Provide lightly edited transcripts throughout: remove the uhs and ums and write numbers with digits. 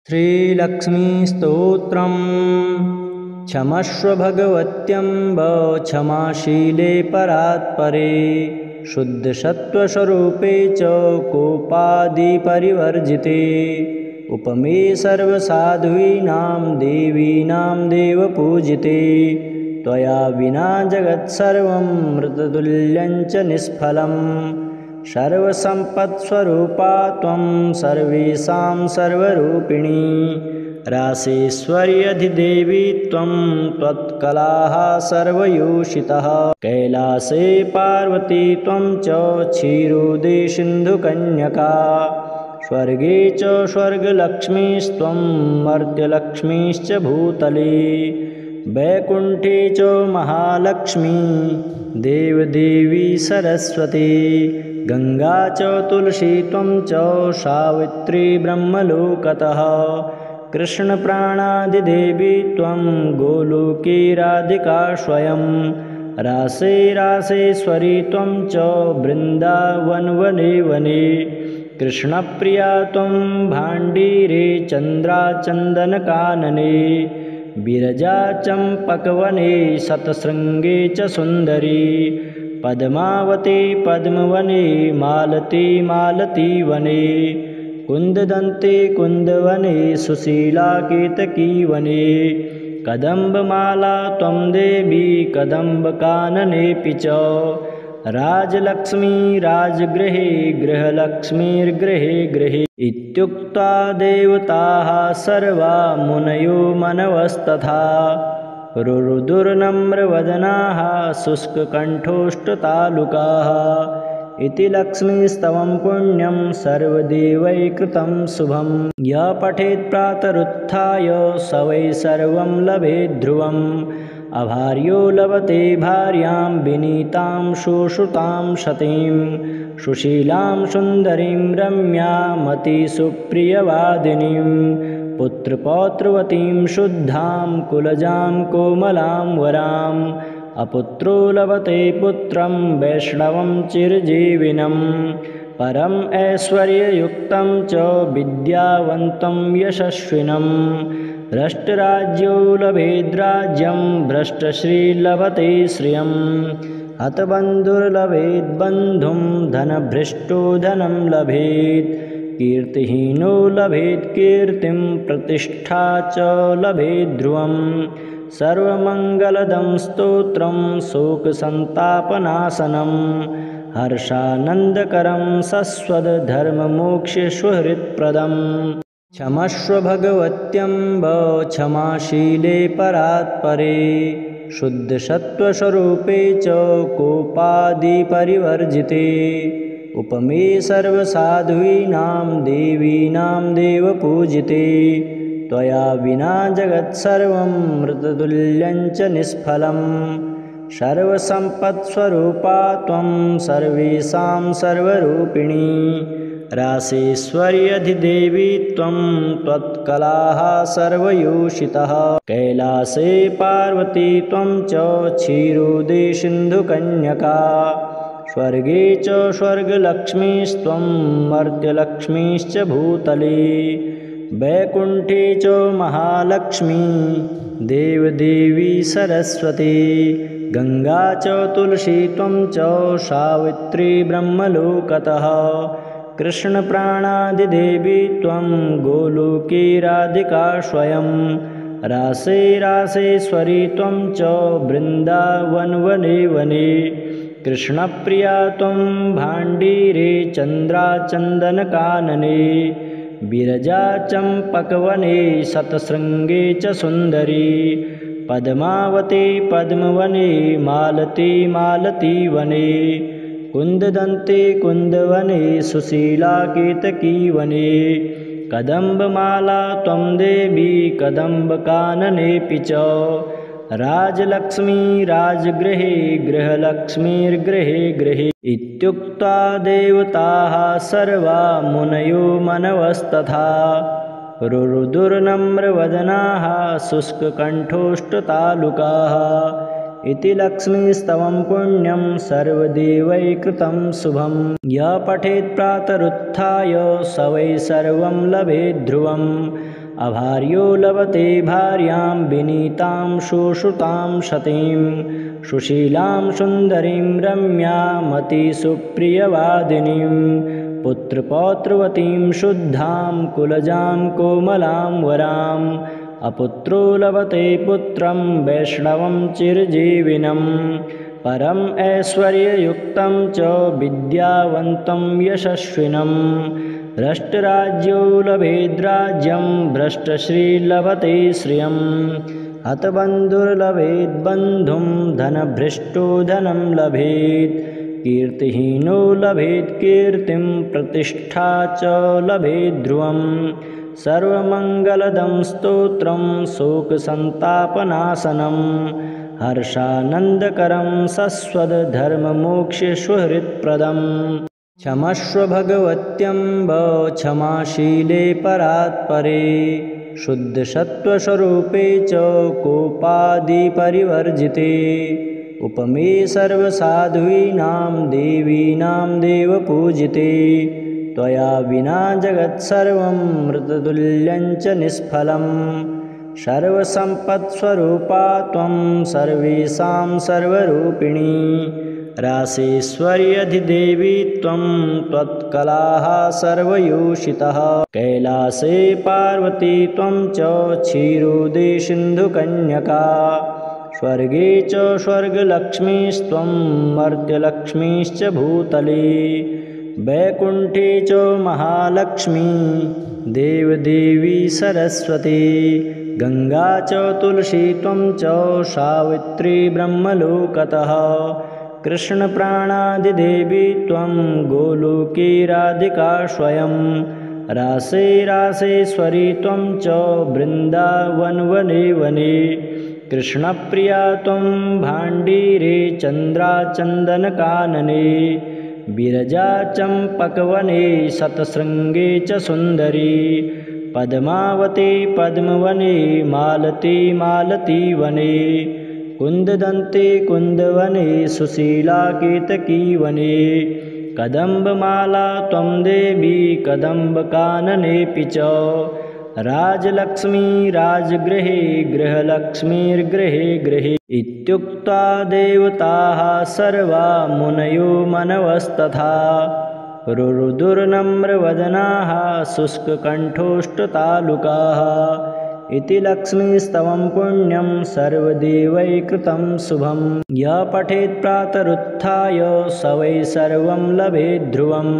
श्रीलक्ष्मीस्तोत्रम्। क्षमस्व भगवत्यम्ब क्षमाशीले परात्परे, शुद्धसत्त्वस्वरूपे च कोपादिपरिवर्जिते, उपमे सर्वसाध्वीनां देवीनां देवपूजिते, त्वया विना जगत्सर्वं मृततुल्यं च निष्फलम्। सर्वसम्पत्स्वरूपा त्वं सर्वेषां सर्वरूपिणी, रासेश्वर्यधिदेवी त्वं त्वत्कलाः सर्वयोषितः। कैलासे पार्वती त्वं च क्षीरोदे सिन्धुकन्यका, स्वर्गे च स्वर्गलक्ष्मीस्त्वं मर्त्यलक्ष्मीश्च भूतले, वैकुण्ठे च महालक्ष्मी देवदेवी सरस्वती, गङ्गा च तुलसी त्वं च सावित्री ब्रह्मलोकतः, कृष्णप्राणादिदेवी त्वं गोलोके राधिका स्वयं, रासे रासेश्वरी त्वं च वृन्दावनवने वने, कृष्णप्रिया त्वं भाण्डीरे चन्द्राचन्दनकानने, विरजा चम्पकवने शतशृङ्गे च सुन्दरी, पद्मावती पद्मवने मालती मालतीवने, कुन्ददन्ते कुन्दवने सुशीला केतकी वने, कदम्बमाला त्वं देवी कदम्बकाननेऽपि च, राजलक्ष्मी राजगृहे गृहलक्ष्मीर्गृहे गृहे। इत्युक्त्वा देवताः सर्वा मुनयो मनवस्तथा, रुरुदुर्नम्रवदनाः शुष्ककण्ठोष्ठतालुकाः, इति लक्ष्मीस्तवं पुण्यं सर्वदेवैकृतं शुभं। यः पठेत् प्रातरुत्थाय स वै सर्वं लभेत् ध्रुवम्, अभार्यो लभते भार्यां विनीतां सुश्रुतां सतीं, सुशीलां सुन्दरीं रम्यामतिसुप्रियवादिनीं, पुत्रपौत्रवतीं शुद्धां कुलजां कोमलां वराम्, अपुत्रो लभते पुत्रं वैष्णवं चिरजीविनं, परम् ऐश्वर्ययुक्तं च विद्यावन्तं यशस्विनं, भ्रष्टराज्यो लभेद्राज्यं भ्रष्टश्रीर्लभते श्रियं, हतबन्धुर्लभेद्बन्धुं धनभ्रष्टो धनं लभेत्, कीर्तिहीनो लभेत् कीर्तिं प्रतिष्ठा च लभेत् ध्रुवम्, सर्वमङ्गलदं स्तोत्रं शोकसन्तापनाशनं, हर्षानन्दकरं शश्वतधर्ममोक्षसुहृत्प्रदम्। क्षमस्व भगवत्यम्ब क्षमाशीले परात्परे, शुद्धसत्त्वस्वरूपे च कोपादिपरिवर्जिते, उपमे सर्वसाध्वीनां देवीनां देवपूजिते, त्वया विना जगत्सर्वं मृततुल्यं च निष्फलम्। सर्वसम्पत्स्वरूपा त्वं सर्वेषां सर्वरूपिणी, रासेश्वर्यधिदेवी त्वं त्वत्कलाः सर्वयोषितः। कैलासे पार्वती त्वं च क्षीरोदे सिन्धुकन्यका, स्वर्गे च स्वर्गलक्ष्मीस्त्वं मर्त्यलक्ष्मीश्च भूतले, वैकुण्ठे च महालक्ष्मी देवदेवी सरस्वती, गङ्गा च तुलसी त्वं च सावित्री ब्रह्मलोकतः, कृष्णप्राणादिदेवी त्वं गोलोके राधिका स्वयं, रासे रासेश्वरी त्वं च वृन्दावनवने वने, कृष्णप्रिया त्वं भाण्डीरे चन्द्राचन्दनकानने, विरजा चम्पकवने शतशृङ्गे च सुन्दरी, पद्मावती पद्मवने मालती मालतीवने, कुन्ददन्ते कुन्दवने सुशीला केतकी वने, कदम्बमाला त्वं देवी कदम्बकाननेऽपि च, राजलक्ष्मी राजगृहे गृहलक्ष्मीर्गृहे गृहे। इत्युक्त्वा देवताः सर्वा मुनयो मनवस्तथा, रुरुदुर्नम्रवदनाः शुष्ककण्ठोष्ठतालुकाः, इति लक्ष्मीस्तवं पुण्यं सर्वदेवैकृतं शुभं। यः पठेत् प्रातरुत्थाय स वै सर्वं लभेत् ध्रुवम्, अभार्यो लभते भार्यां विनीतां सुश्रुतां सतीं सुशीलां सुन्दरीं रम्यामतिसुप्रियवादिनीं पुत्रपौत्रवतीं शुद्धां कुलजां कोमलां वराम् अपुत्रो लभते पुत्रं वैष्णवं चिरजीविनं परम् ऐश्वर्ययुक्तं च विद्यावन्तं यशस्विनं भ्रष्टराज्यो लभेद्राज्यं भ्रष्टश्रीर्लभते श्रियं हतबन्धुर्लभेद्बन्धुं धनभ्रष्टो धनं लभेत् कीर्तिहीनो लभेत् कीर्तिं प्रतिष्ठा च लभेत् ध्रुवं सर्वमङ्गलदं स्तोत्रं शोकसन्तापनाशनं हर्षानन्दकरं सस्वधर्ममोक्षसुहृत्प्रदम् क्षमस्व भगवत्यम्ब क्षमाशीले परात्परे शुद्धसत्त्वस्वरूपे च कोपादिपरिवर्जिते उपमे सर्वसाधूनां देवीनां देवपूजिते त्वया विना जगत्सर्वं मृततुल्यं च निष्फलं सर्वसम्पत्स्वरूपा त्वं सर्वेषां सर्वरूपिणी रासेश्वर्यधिदेवी त्वं त्वत्कलाः सर्वयोषितः कैलासे पार्वती त्वं च क्षीरोदे सिन्धुकन्यका स्वर्गे च स्वर्गलक्ष्मीस्त्वं मर्त्यलक्ष्मीश्च भूतले वैकुण्ठे च महालक्ष्मी देवदेवी सरस्वती गङ्गा च तुलसी त्वं च सावित्री ब्रह्मलोकतः कृष्णप्राणादिदेवी त्वं गोलोके राधिका स्वयं रासे रासेश्वरी त्वं च वृन्दावनवने वने कृष्णप्रिया त्वं भाण्डीरे चन्द्राचन्दनकानने विरजा चम्पकवने शतशृङ्गे च सुन्दरी पद्मावती पद्मवने मालती मालतीवने कुन्ददन्ते कुन्दवने सुशीला केतकीवने कदम्बमाला त्वं देवी कदम्बकाननेऽपि च राजलक्ष्मी राजगृहे गृहलक्ष्मीर्गृहे गृहे इत्युक्त्वा देवताः सर्वा मुनयो मनवस्तथा रुरुदुर्नम्रवदनाः शुष्ककण्ठोष्ठतालुकाः इति लक्ष्मीस्तवं पुण्यं सर्वदेवैकृतं शुभं यः पठेत् प्रातरुत्थाय स वै सर्वं लभेत् ध्रुवम्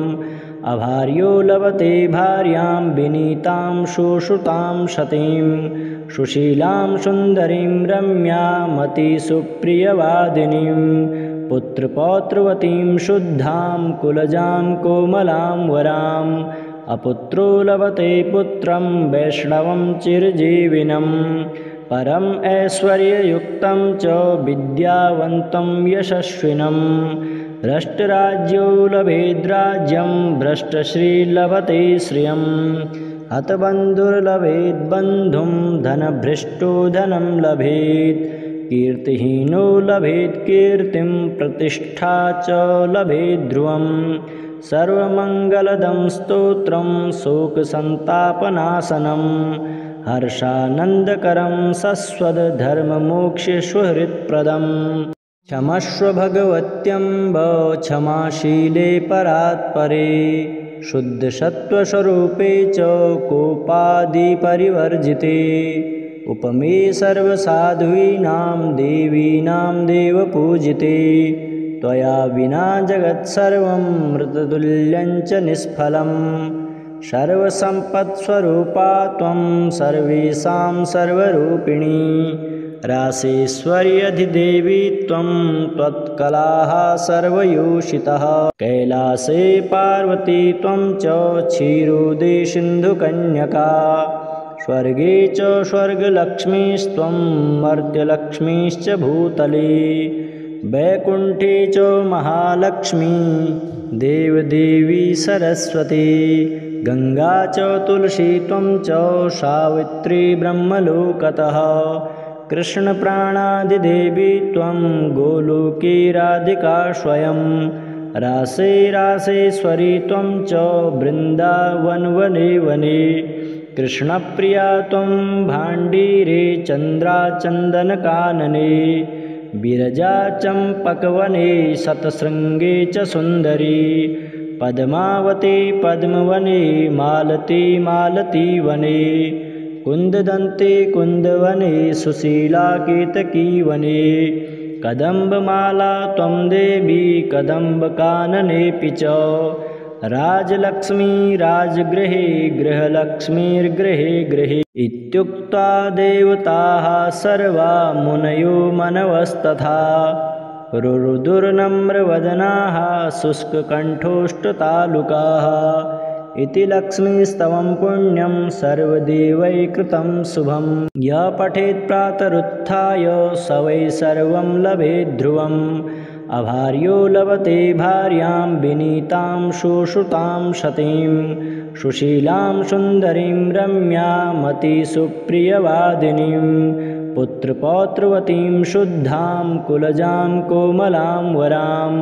अभार्यो लभते भार्यां विनीतां सुश्रुतां सतीं सुशीलां सुन्दरीं रम्यामतिसुप्रियवादिनीं पुत्रपौत्रवतीं शुद्धां कुलजां कोमलां वराम् अपुत्रो लभते पुत्रं वैष्णवं चिरजीविनं परम् ऐश्वर्ययुक्तं च विद्यावन्तं यशस्विनं भ्रष्टराज्यो लभेद्राज्यं भ्रष्टश्रीर्लभते श्रियं हतबन्धुर्लभेद्बन्धुं धनभ्रष्टो धनं लभेत् कीर्तिहीनो लभेत् कीर्तिं प्रतिष्ठा च लभेत् ध्रुवं सर्वमङ्गलदं स्तोत्रं शोकसन्तापनाशनं हर्षानन्दकरं सस्वधर्ममोक्षसुहृत्प्रदम् क्षमस्व भगवत्यम्ब क्षमाशीले परात्परे शुद्धसत्त्वस्वरूपे च कोपादिपरिवर्जिते उपमे सर्वसाधूनां देवीनां देवपूजिते त्वया विना जगत्सर्वं मृततुल्यं च निष्फलं सर्वसम्पत्स्वरूपा त्वं सर्वेषां सर्वरूपिणी रासेश्वर्यधिदेवी त्वं त्वत्कलाः सर्वयोषितः कैलासे पार्वती त्वं च क्षीरोदे सिन्धुकन्यका स्वर्गे च स्वर्गलक्ष्मीस्त्वं मर्त्यलक्ष्मीश्च भूतले वैकुण्ठे च महालक्ष्मी देवदेवी सरस्वती गङ्गा च तुलसी त्वं च सावित्री ब्रह्मलोकतः कृष्णप्राणादिदेवी त्वं गोलोके राधिका स्वयं रासे रासेश्वरी त्वं च वृन्दावनवने वने कृष्णप्रिया त्वं भाण्डीरे चन्द्राचन्दनकानने विरजा चम्पकवने शतशृङ्गे च सुन्दरी पद्मावती पद्मवने मालती मालतीवने कुन्ददन्ते कुन्दवने सुशीला केतकीवने कदम्बमाला त्वं देवी कदम्बकाननेऽपि च राजलक्ष्मी राजगृहे गृहलक्ष्मीर्गृहे गृहे इत्युक्त्वा देवताः सर्वा मुनयो मनवस्तथा रुरुदुर्नम्रवदनाः शुष्ककण्ठोष्ठतालुकाः इति लक्ष्मीस्तवं पुण्यं सर्वदेवैकृतं शुभं यः पठेत् प्रातरुत्थाय स वै सर्वं लभेत् ध्रुवम् अभार्यो लभते भार्यां विनीतां शुश्रुतां सतीं सुशीलां सुन्दरीं रम्यामतिसुप्रियवादिनीं पुत्रपौत्रवतीं शुद्धां कुलजां कोमलां वराम्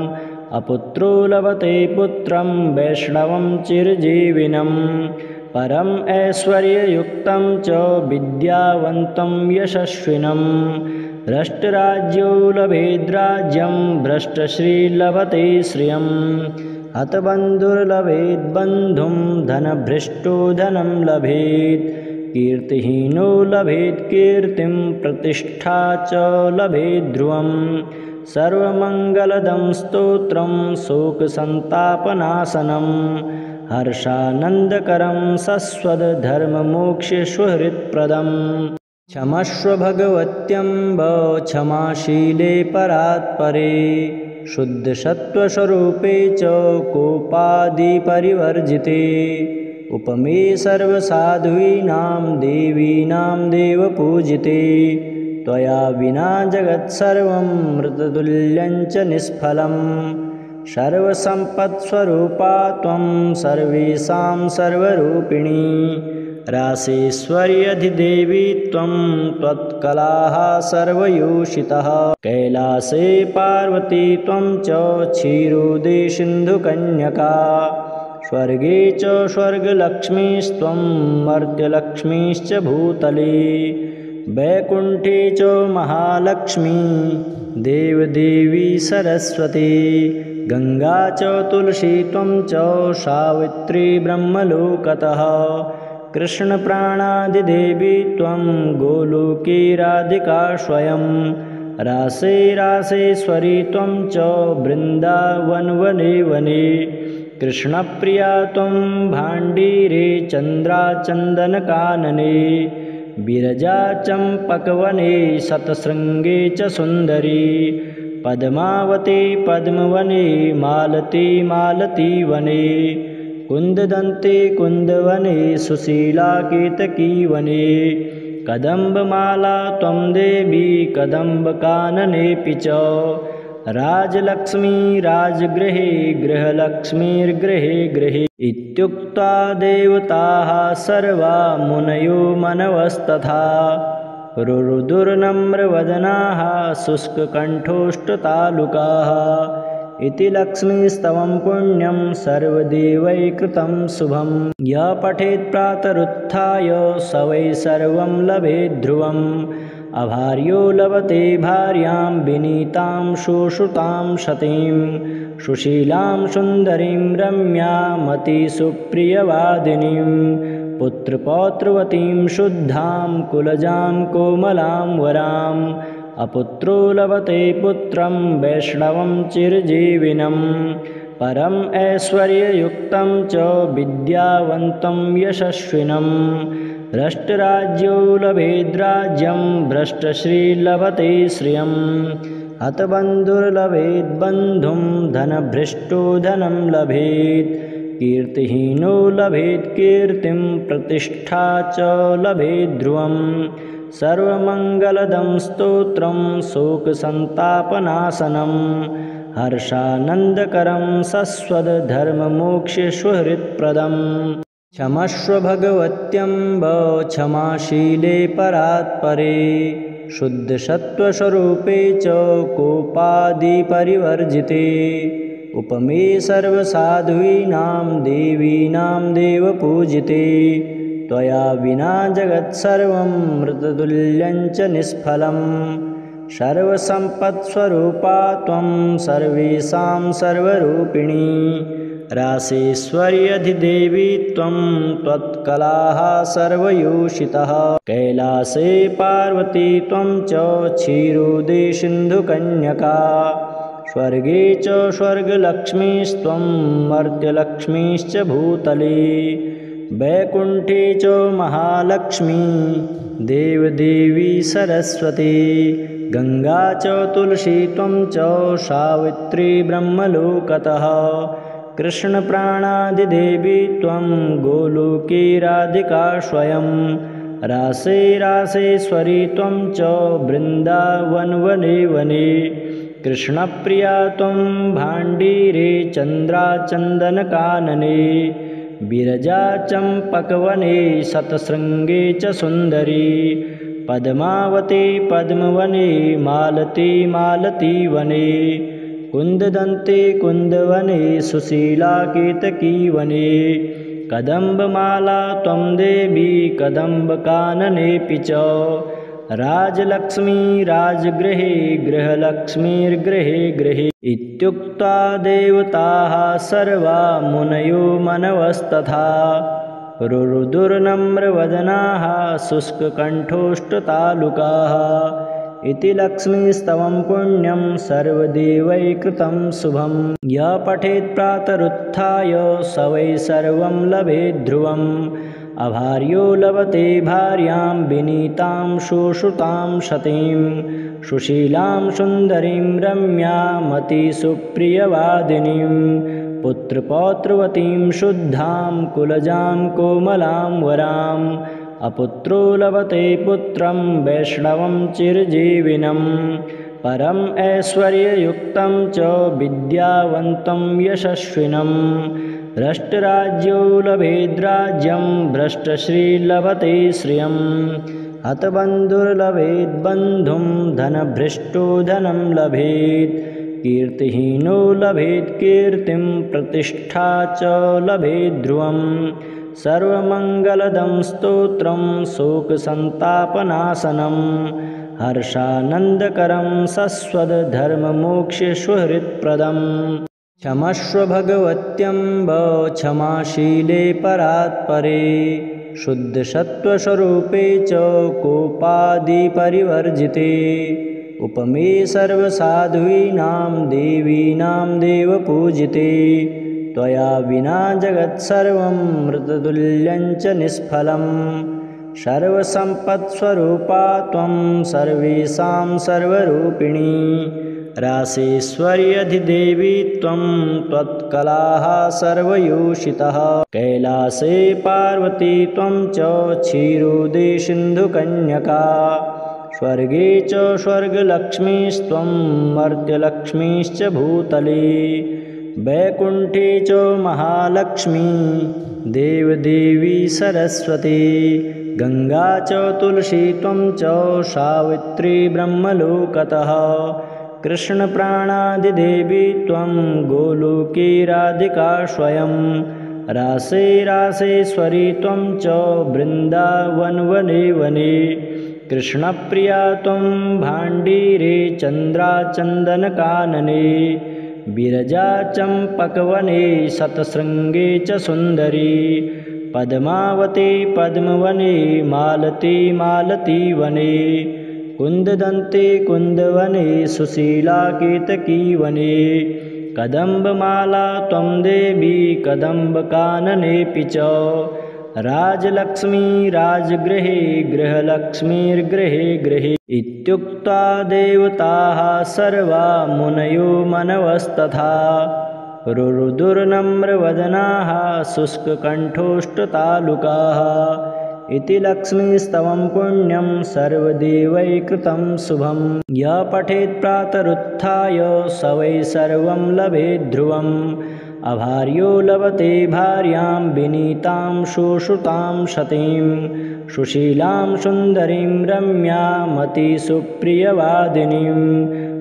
अपुत्रो लभते पुत्रं वैष्णवं चिरजीविनं परम् ऐश्वर्ययुक्तं च विद्यावन्तं यशस्विनं भ्रष्टराज्यो लभेद्राज्यं भ्रष्टश्रीर्लभते श्रियं हतबन्धुर्लभेद्बन्धुं धनभ्रष्टो धनं लभेत् कीर्तिहीनो लभेत् कीर्तिं प्रतिष्ठा च लभेत् ध्रुवम् सर्वमङ्गलदं स्तोत्रं शोकसन्तापनाशनं हर्षानन्दकरं शश्वतधर्ममोक्षसुहृत्प्रदम् क्षमस्व भगवत्यम्ब क्षमाशीले परात्परे शुद्धसत्त्वस्वरूपे च कोपादिपरिवर्जिते उपमे सर्वसाधूनां देवीनां देवपूजिते त्वया विना जगत्सर्वं मृततुल्यञ्च निष्फलं सर्वसम्पत्स्वरूपा त्वं सर्वेषां सर्वरूपिणी रासेश्वर्यधिदेवी त्वं त्वत्कलाः सर्वयोषितः कैलासे पार्वती त्वं च क्षीरोदे सिन्धुकन्यका स्वर्गे च स्वर्गलक्ष्मीस्त्वं मर्त्यलक्ष्मीश्च भूतले वैकुण्ठे च महालक्ष्मी देवदेवी सरस्वती गङ्गा च तुलसी त्वं च सावित्री ब्रह्मलोकतः कृष्णप्राणादिदेवी त्वं गोलोके राधिका स्वयं रासे रासेश्वरी त्वं च वृन्दावनवने वने कृष्णप्रिया त्वं भाण्डीरे चन्द्राचन्दनकानने विरजा चम्पकवने शतशृङ्गे च सुन्दरी पद्मावती पद्मवने मालती मालतीवने कुन्ददन्ते कुन्दवने सुशीला केतकीवने कदम्बमाला त्वं देवी कदम्बकाननेऽपि च राजलक्ष्मी राजगृहे गृहलक्ष्मीर्गृहे गृहे इत्युक्त्वा देवताः सर्वा मुनयो मनवस्तथा रुरुदुर्नम्रवदनाः शुष्ककण्ठोष्ठतालुकाः इति लक्ष्मीस्तवं पुण्यं सर्वदेवैकृतं शुभं यः पठेत् प्रातरुत्थाय स वै सर्वं लभेत् ध्रुवम् अभार्यो लभते भार्यां विनीतां शुश्रुतां सतीं सुशीलां सुन्दरीं रम्यामतिसुप्रियवादिनीं पुत्रपौत्रवतीं शुद्धां कुलजां कोमलां वराम् अपुत्रो लभते पुत्रं वैष्णवं चिरजीविनं परम् ऐश्वर्ययुक्तं च विद्यावन्तं यशस्विनं भ्रष्टराज्यो लभेद्राज्यं भ्रष्टश्रीर्लभते श्रियं हतबन्धुर्लभेद्बन्धुं धनभ्रष्टो धनं लभेत् कीर्तिहीनो लभेत् कीर्तिं प्रतिष्ठा च लभेत् ध्रुवम् सर्वमङ्गलदं स्तोत्रं शोकसन्तापनाशनं हर्षानन्दकरं शश्वतधर्ममोक्षसुहृत्प्रदम् क्षमस्व भगवत्यम्ब क्षमाशीले परात्परे शुद्धसत्त्वस्वरूपे च कोपादिपरिवर्जिते उपमे सर्वसाधूनां देवीनां देवपूजिते त्वया विना जगत्सर्वं मृततुल्यञ्च निष्फलम् सर्वसम्पत्स्वरूपा त्वं सर्वेषां सर्वरूपिणी रासेश्वर्यधिदेवी त्वं त्वत्कलाः सर्वयोषितः कैलासे पार्वती त्वं च क्षीरोदे सिन्धुकन्यका स्वर्गे च स्वर्गलक्ष्मीस्त्वं मर्त्यलक्ष्मीश्च भूतले वैकुण्ठे च महालक्ष्मी देवदेवी सरस्वती गङ्गा च तुलसी त्वं च सावित्री ब्रह्मलोकतः कृष्णप्राणादिदेवी त्वं गोलोके राधिका स्वयं रासे रासेश्वरी त्वं च वृन्दावनवने वने कृष्णप्रिया त्वं भाण्डीरे चन्द्राचन्दनकानने विरजा चम्पकवने शतशृङ्गे च सुन्दरी पद्मावती पद्मवने मालती मालतीवने कुन्ददन्ते कुन्दवने सुशीला केतकी वने कदम्बमाला त्वं देवी कदम्बकाननेऽपि च राजलक्ष्मी राजगृहे गृहलक्ष्मीर्गृहे गृहे इत्युक्त्वा देवताः सर्वा मुनयो मनवस्तथा रुरुदुर्नम्रवदनाः शुष्ककण्ठोष्ठतालुकाः इति लक्ष्मीस्तवं पुण्यं सर्वदेवैकृतं शुभं यः पठेत् प्रातरुत्थाय स वै सर्वं लभेत् ध्रुवम् अभार्यो लभते भार्यां विनीतां सुश्रुतां सतीं सुशीलां सुन्दरीं रम्यामतिसुप्रियवादिनीं पुत्रपौत्रवतीं शुद्धां कुलजां कोमलां वराम् अपुत्रो लभते पुत्रं वैष्णवं चिरजीविनं परम् ऐश्वर्ययुक्तं च विद्यावन्तं यशस्विनं भ्रष्टराज्यो लभेद्राज्यं भ्रष्टश्रीर्लभते श्रियं हतबन्धुर्लभेद्बन्धुं धनभ्रष्टो धनं लभेत् कीर्तिहीनो लभेत् कीर्तिं प्रतिष्ठा च लभेत् ध्रुवम् सर्वमङ्गलदं स्तोत्रं शोकसन्तापनाशनं हर्षानन्दकरं शश्वतधर्ममोक्षसुहृत्प्रदम् क्षमस्व भगवत्यम्ब क्षमाशीले परात्परे शुद्धसत्त्वस्वरूपे च कोपादिपरिवर्जिते उपमे सर्वसाध्वीनां देवीनां देवपूजिते त्वया विना जगत्सर्वं मृततुल्यञ्च निष्फलं सर्वसम्पत्स्वरूपा त्वं सर्वेषां सर्वरूपिणी रासेश्वर्यधिदेवी त्वं त्वत्कलाः सर्वयोषितः कैलासे पार्वती त्वं च क्षीरोदे सिन्धुकन्यका स्वर्गे च स्वर्गलक्ष्मीस्त्वं मर्त्यलक्ष्मीश्च भूतले वैकुण्ठे च महालक्ष्मी देवदेवी सरस्वती गङ्गा च तुलसी त्वं च सावित्री ब्रह्मलोकतः कृष्णप्राणादिदेवी त्वं गोलोके राधिका स्वयं रासे रासेश्वरी त्वं च वृन्दावनवने वने कृष्णप्रिया त्वं भाण्डीरे चन्द्राचन्दनकानने विरजा चम्पकवने शतशृङ्गे च सुन्दरी पद्मावती पद्मवने मालती मालतीवने कुन्ददन्ते कुन्दवने सुशीला केतकी वने कदम्बमाला त्वं देवी कदम्बकाननेऽपि च राजलक्ष्मी राजगृहे गृहलक्ष्मीर्गृहे गृहे इत्युक्त्वा देवताः सर्वा मुनयो मनवस्तथा रुरुदुर्नम्रवदनाः शुष्ककण्ठोष्ठतालुकाः इति लक्ष्मीस्तवं पुण्यं सर्वदेवैकृतं शुभं यः पठेत् प्रातरुत्थाय स वै सर्वं लभेत् ध्रुवम् अभार्यो लभते भार्यां विनीतां सुश्रुतां सतीं सुशीलां सुन्दरीं रम्यामतिसुप्रियवादिनीं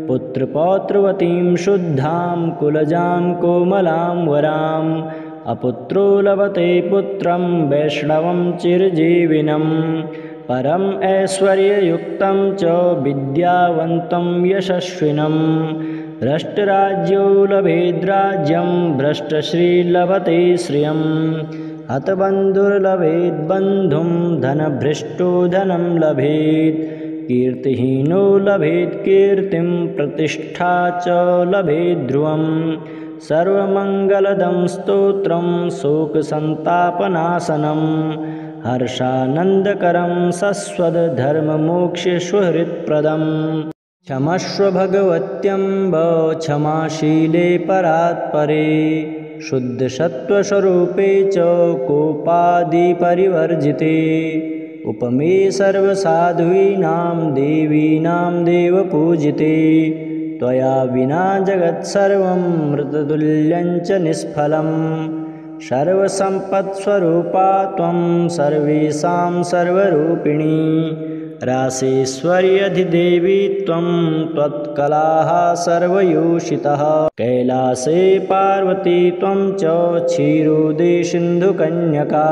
पुत्रपौत्रवतीं शुद्धां कुलजां कोमलां वराम् अपुत्रो लभते पुत्रं वैष्णवं चिरजीविनं परम् ऐश्वर्ययुक्तं च विद्यावन्तं यशस्विनं भ्रष्टराज्यो लभेद्राज्यं भ्रष्टश्रीर्लभते श्रियं हतबन्धुर्लभेद्बन्धुं धनभ्रष्टो धनं लभेत् कीर्तिहीनो लभेत् कीर्तिं प्रतिष्ठा च लभेत् ध्रुवं सर्वमङ्गलदं स्तोत्रं शोकसन्तापनाशनं हर्षानन्दकरं शश्वतधर्ममोक्षेष्वहृत्प्रदम् क्षमस्व भगवत्यम्ब क्षमाशीले परात्परे शुद्धसत्त्वस्वरूपे च कोपादिपरिवर्जिते उपमे सर्वसाध्वीनां देवीनां देवपूजिते त्वया विना जगत्सर्वं मृततुल्यञ्च निष्फलं सर्वसम्पत्स्वरूपा त्वं सर्वेषां सर्वरूपिणी रासेश्वर्यधिदेवी त्वं त्वत्कलाः सर्वयोषितः कैलासे पार्वती त्वं च क्षीरोदे सिन्धुकन्यका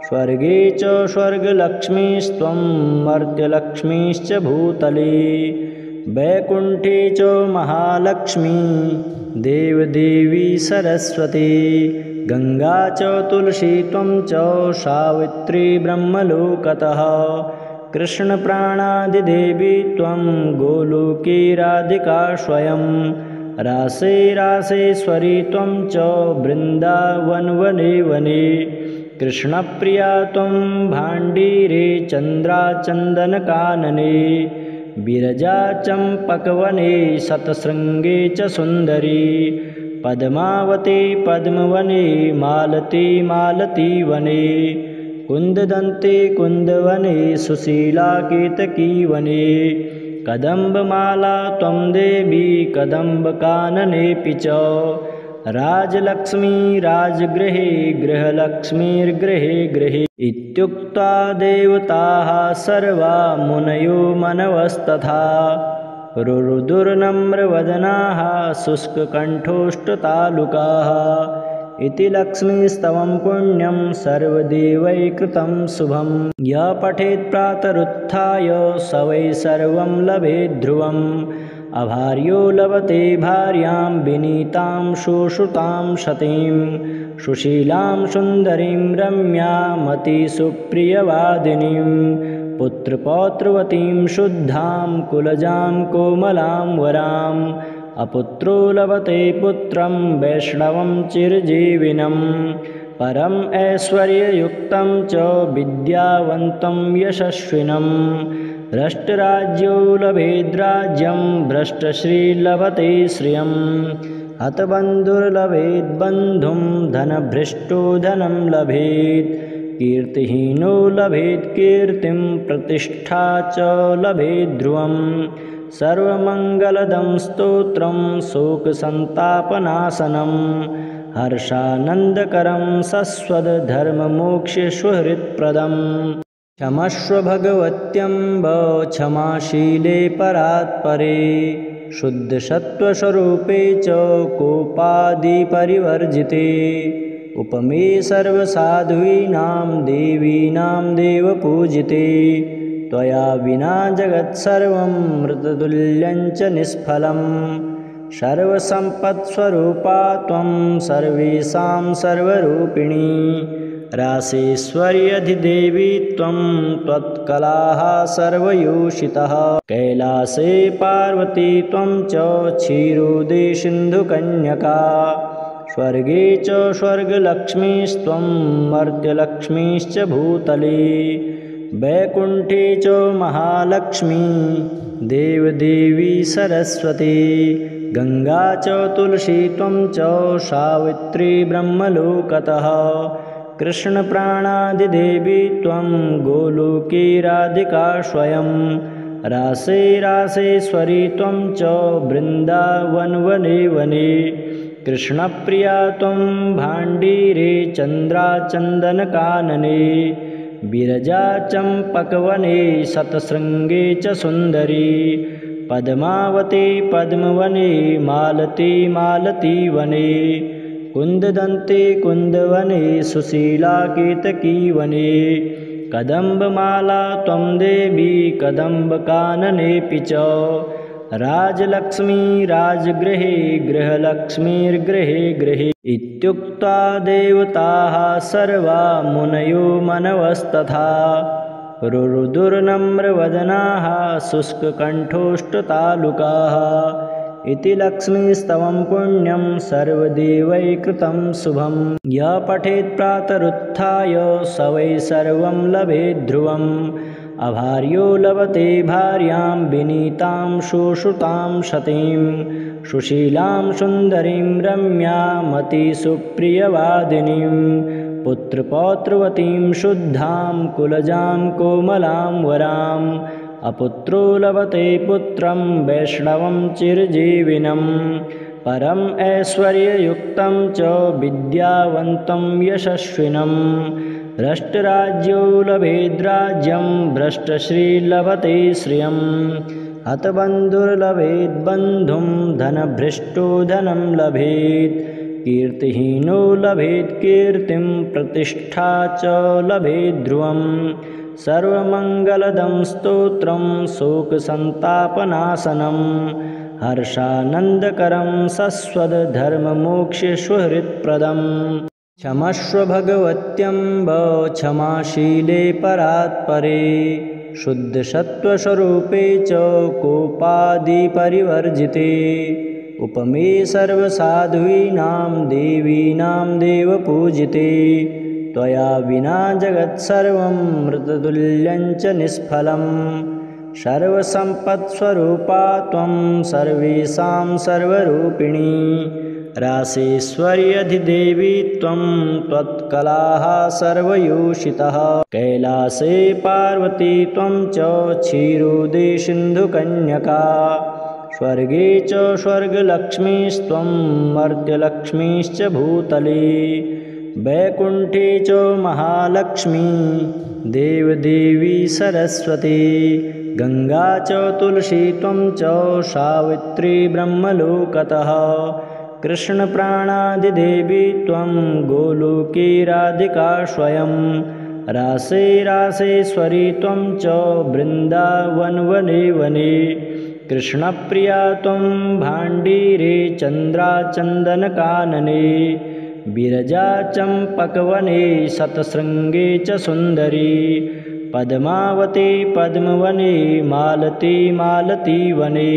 स्वर्गे च स्वर्गलक्ष्मीस्त्वं मर्त्यलक्ष्मीश्च भूतले वैकुण्ठे च महालक्ष्मी देवदेवी सरस्वती गङ्गा च तुलसी त्वं च सावित्री ब्रह्मलोकतः कृष्णप्राणादिदेवी त्वं गोलोके राधिका स्वयं रासे रासेश्वरी त्वं च वृन्दावनवने वने कृष्णप्रिया त्वं भाण्डीरे चन्द्राचन्दनकानने विरजा चम्पकवने शतशृङ्गे च सुन्दरी पद्मावती पद्मवने मालती मालतीवने कुन्ददन्ते कुन्दवने सुशीला केतकीवने कदम्बमाला त्वं देवी कदम्बकाननेऽपि च राजलक्ष्मी राजगृहे गृहलक्ष्मीर्गृहे गृहे इत्युक्त्वा देवताः सर्वा मुनयो मनवस्तथा रुरुदुर्नम्रवदनाः शुष्ककण्ठोष्ठतालुकाः इति लक्ष्मीस्तवं पुण्यं सर्वदेवैकृतं शुभं यः पठेत् प्रातरुत्थाय स वै सर्वं लभेत् ध्रुवम् अभार्यो लभते भार्यां विनीतां सुश्रुतां सतीं सुशीलां सुन्दरीं रम्यामतिसुप्रियवादिनीं पुत्रपौत्रवतीं शुद्धां कुलजां कोमलां वराम् अपुत्रो लभते पुत्रं वैष्णवं चिरजीविनं परम् ऐश्वर्ययुक्तं च विद्यावन्तं यशस्विनं भ्रष्टराज्यो लभेद्राज्यं भ्रष्टश्रीर्लभते श्रियं हतबन्धुर्लभेद्बन्धुं धनभ्रष्टो धनं लभेत् कीर्तिहीनो लभेत् कीर्तिं प्रतिष्ठा च लभेत् ध्रुवं सर्वमङ्गलदं स्तोत्रं शोकसन्तापनाशनं हर्षानन्दकरं शश्वतधर्ममोक्षेष्वहृत्प्रदम् क्षमस्व भगवत्यम्ब क्षमाशीले परात्परे शुद्धसत्त्वस्वरूपे च कोपादिपरिवर्जिते उपमे सर्वसाध्वीनां देवीनां देवपूजिते त्वया विना जगत्सर्वं मृततुल्यञ्च निष्फलं सर्वसम्पत्स्वरूपा त्वं सर्वेषां सर्वरूपिणी रासेश्वर्यधिदेवी त्वं त्वत्कलाः सर्वयोषितः कैलासे पार्वती त्वं च क्षीरोदे सिन्धुकन्यका स्वर्गे च स्वर्गलक्ष्मीस्त्वं मर्त्यलक्ष्मीश्च भूतले वैकुण्ठे च महालक्ष्मी देवदेवी सरस्वती गङ्गा च तुलसी त्वं च सावित्री ब्रह्मलोकतः कृष्णप्राणादिदेवी त्वं गोलोके राधिका स्वयं रासे रासेश्वरी त्वं च वृन्दावनवने वने कृष्णप्रिया त्वं भाण्डीरे चन्द्राचन्दनकानने विरजा चम्पकवने शतशृङ्गे च सुन्दरी पद्मावती पद्मवने मालती मालतीवने कुन्ददन्ते कुन्दवने सुशीला केतकी वने कदम्बमाला त्वं देवी कदम्बकाननेऽपि च राजलक्ष्मी राजगृहे गृहलक्ष्मीर्गृहे गृहे इत्युक्त्वा देवताः सर्वा मुनयो मनवस्तथा रुरुदुर्नम्रवदनाः शुष्ककण्ठोष्ठतालुकाः इति लक्ष्मीस्तवं पुण्यं सर्वदेवैः कृतं शुभं यः पठेत् प्रातरुत्थाय स वै सर्वं लभेत् ध्रुवम् अभार्यो लभते भार्यां विनीतां शुश्रुतां सतीं सुशीलां सुन्दरीं रम्यामतिसुप्रियवादिनीं पुत्रपौत्रवतीं शुद्धां कुलजां कोमलां वराम् अपुत्रो लभते पुत्रं वैष्णवं चिरजीविनं परम् ऐश्वर्ययुक्तं च विद्यावन्तं यशस्विनं भ्रष्टराज्यो लभेद्राज्यं भ्रष्टश्रीर्लभते श्रियं हतबन्धुर्लभेत् बन्धुं धनभ्रष्टो धनं लभेत् कीर्तिहीनो लभेत् कीर्तिं प्रतिष्ठा च लभेत् ध्रुवम् सर्वमङ्गलदं स्तोत्रं शोकसन्तापनाशनं हर्षानन्दकरं शश्वतधर्ममोक्षसुहृत्प्रदम् क्षमस्व भगवत्यम्ब क्षमाशीले परात्परे शुद्धसत्त्वस्वरूपे च कोपादिपरिवर्जिते उपमे सर्वसाध्वीनां देवीनां देवपूजिते त्वया विना जगत्सर्वं मृततुल्यञ्च निष्फलम् सर्वसम्पत्स्वरूपा त्वं सर्वेषां सर्वरूपिणी रासेश्वर्यधिदेवी त्वं त्वत्कलाः सर्वयोषितः कैलासे पार्वती त्वं च क्षीरोदे सिन्धुकन्यका स्वर्गे च स्वर्गलक्ष्मीस्त्वं मर्त्यलक्ष्मीश्च भूतले वैकुण्ठे च महालक्ष्मी देवदेवी सरस्वती गङ्गा च तुलसी त्वं च सावित्री ब्रह्मलोकतः कृष्णप्राणादिदेवी त्वं गोलोके राधिका स्वयं रासे रासेश्वरी त्वं च वृन्दावनवने वने कृष्णप्रिया त्वं भाण्डीरे चन्द्राचन्दनकानने विरजा चम्पकवने शतशृङ्गे च सुन्दरी पद्मावती पद्मवने मालती मालतीवने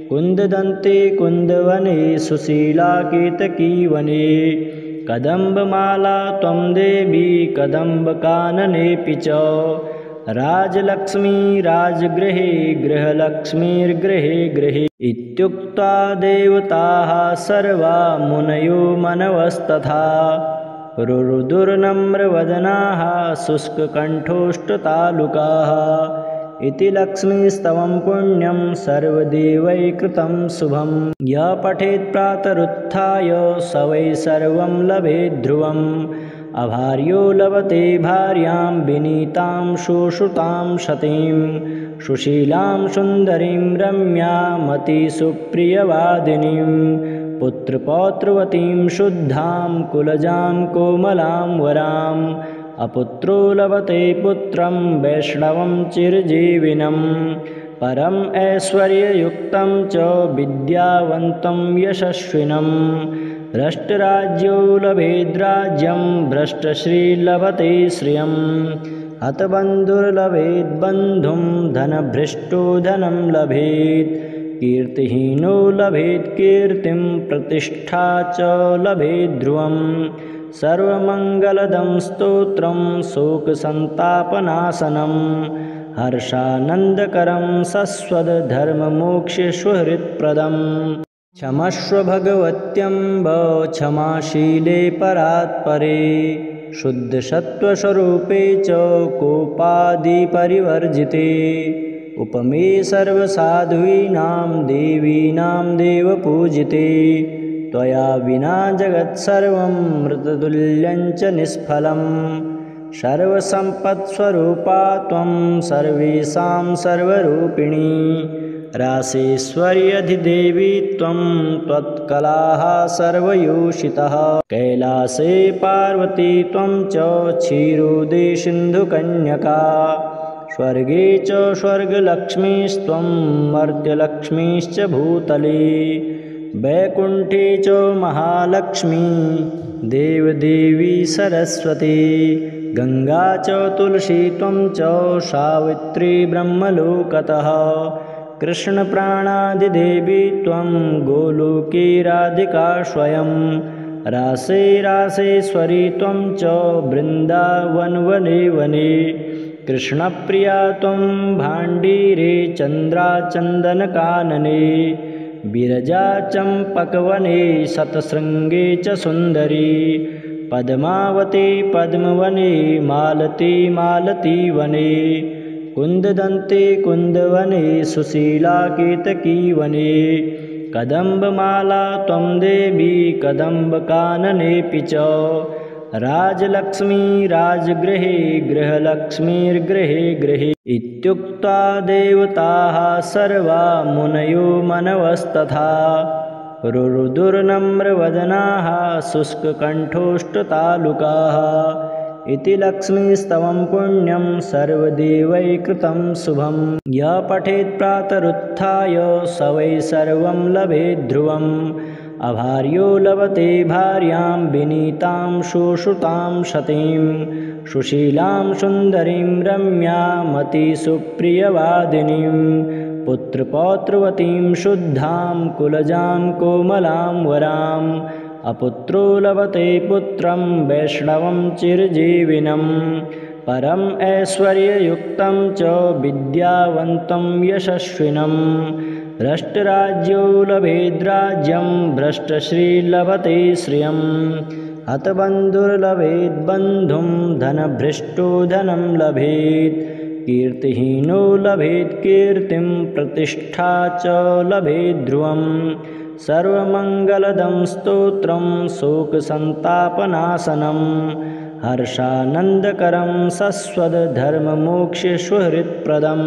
कुन्ददन्ते कुन्दवने सुशीला केतकी वने कदम्बमाला त्वं देवी कदम्बकाननेऽपि च राजलक्ष्मी राजगृहे गृहलक्ष्मीर्गृहे गृहे इत्युक्त्वा देवताः सर्वा मुनयो मनवस्तथा रुरुदुर्नम्रवदनाः शुष्ककण्ठोष्ठतालुकाः इति लक्ष्मीस्तवं पुण्यं सर्वदेवैः कृतं शुभं यः पठेत् प्रातरुत्थाय स वै सर्वं लभेत् ध्रुवम् अभार्यो लभते भार्यां विनीतां शुश्रुतां सतीं सुशीलां सुन्दरीं रम्यामतिसुप्रियवादिनीं पुत्रपौत्रवतीं शुद्धां कुलजां कोमलां वराम् अपुत्रो लभते पुत्रं वैष्णवं चिरजीविनं परम् ऐश्वर्ययुक्तं च विद्यावन्तं यशस्विनं भ्रष्टराज्यो लभेद्राज्यं भ्रष्टश्रीर्लभते श्रियं हतबन्धुर्लभेत् बन्धुं धनभ्रष्टो धनं लभेत् कीर्तिहीनो लभेत् कीर्तिं प्रतिष्ठा च लभेत् ध्रुवम् सर्वमङ्गलदं स्तोत्रं शोकसन्तापनाशनं हर्षानन्दकरं शश्वतधर्ममोक्षसुहृत्प्रदम् क्षमस्व भगवत्यम्ब क्षमाशीले परात्परे शुद्धसत्त्वस्वरूपे च कोपादिपरिवर्जिते उपमे सर्वसाध्वीनां देवीनां देवपूजिते त्वया विना जगत्सर्वं मृततुल्यञ्च निष्फलं सर्वसम्पत्स्वरूपा त्वं सर्वेषां सर्वरूपिणी रासेश्वर्यधिदेवी त्वं त्वत्कलाः सर्वयोषितः कैलासे पार्वती त्वं च क्षीरोदे सिन्धुकन्यका स्वर्गे च स्वर्गलक्ष्मीस्त्वं मर्त्यलक्ष्मीश्च भूतले वैकुण्ठे च महालक्ष्मी देवदेवी सरस्वती गङ्गा च तुलसी त्वं च सावित्री ब्रह्मलोकतः कृष्णप्राणादिदेवी त्वं गोलोके राधिका स्वयं रासे रासेश्वरी त्वं च वृन्दावनवने वने कृष्णप्रिया त्वं भाण्डीरे चन्द्राचन्दनकानने विरजा चम्पकवने शतशृङ्गे च सुन्दरी पद्मावती पद्मवने मालती मालतीवने कुन्ददन्ते कुन्दवने सुशीला केतकीवने कदम्बमाला त्वं देवी कदम्बकाननेऽपि च राजलक्ष्मी राजगृहे गृहलक्ष्मीर्गृहे गृहे इत्युक्त्वा देवताः सर्वा मुनयो मनवस्तथा रुरुदुर्नम्रवदनाः शुष्ककण्ठोष्ठतालुकाः इति लक्ष्मीस्तवं पुण्यं सर्वदेवैकृतं शुभं यः पठेत् प्रातरुत्थाय स वै सर्वं लभेत् ध्रुवम् अभार्यो लभते भार्यां विनीतां सुश्रुतां सतीं सुशीलां सुन्दरीं रम्यामतिसुप्रियवादिनीं पुत्रपौत्रवतीं शुद्धां कुलजां कोमलां वराम् अपुत्रो लभते पुत्रं वैष्णवं चिरजीविनं परम् ऐश्वर्ययुक्तं च विद्यावन्तं यशस्विनं भ्रष्टराज्यो लभेद्राज्यं भ्रष्टश्रीर्लभते श्रियं हतबन्धुर्लभेत् बन्धुं धनभ्रष्टो धनं लभेत् कीर्तिहीनो लभेत् कीर्तिं प्रतिष्ठा च लभेत् ध्रुवम् सर्वमङ्गलदं स्तोत्रं शोकसन्तापनाशनं हर्षानन्दकरं शश्वत् धर्ममोक्षसुहृत्प्रदम्।